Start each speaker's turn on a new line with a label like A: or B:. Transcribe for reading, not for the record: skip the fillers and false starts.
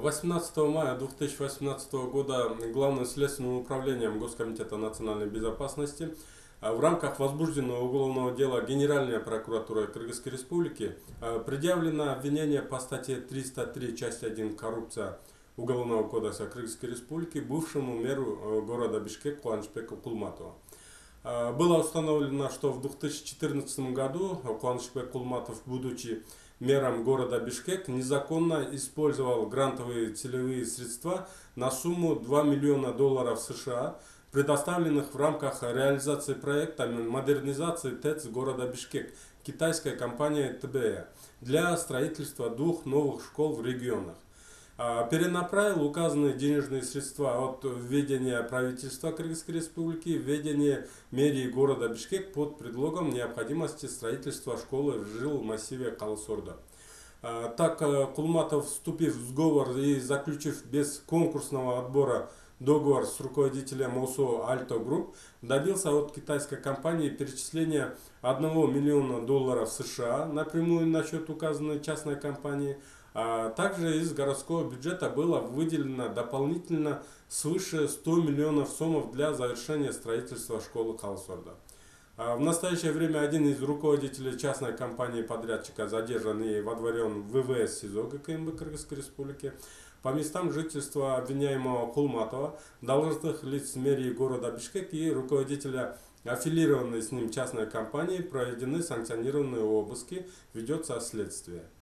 A: 18 мая 2018 года Главным следственным управлением Госкомитета национальной безопасности в рамках возбужденного уголовного дела Генеральной прокуратуры Кыргызской Республики предъявлено обвинение по статье 303, часть 1 «Коррупция» Уголовного кодекса Кыргызской Республики бывшему мэру города Бишкек Кубанычбеку Кулматову. Было установлено, что в 2014 году Кубанычбек Кулматов, будучи мэром города Бишкек, незаконно использовал грантовые целевые средства на сумму $2 миллиона США, предоставленных в рамках реализации проекта модернизации ТЭЦ города Бишкек китайской компанией ТБЭ для строительства 2 новых школ в регионах. Перенаправил указанные денежные средства от ведения правительства Кыргызской Республики в ведение мэрии города Бишкек под предлогом необходимости строительства школы в жилмассиве Калысорда. Так Кулматов, вступив в сговор и заключив без конкурсного отбора договор с руководителем ОСО Альто Групп, добился от китайской компании перечисления $1 миллиона США напрямую на счет указанной частной компании. Также из городского бюджета было выделено дополнительно свыше 100 миллионов сомов для завершения строительства школы Калысорда. В настоящее время один из руководителей частной компании подрядчика задержан и водворен в ВВС СИЗО ГКМБ Кыргызской Республики. По местам жительства обвиняемого Кулматова, должностных лиц мэрии города Бишкек и руководителя аффилированной с ним частной компании проведены санкционированные обыски, ведется следствие.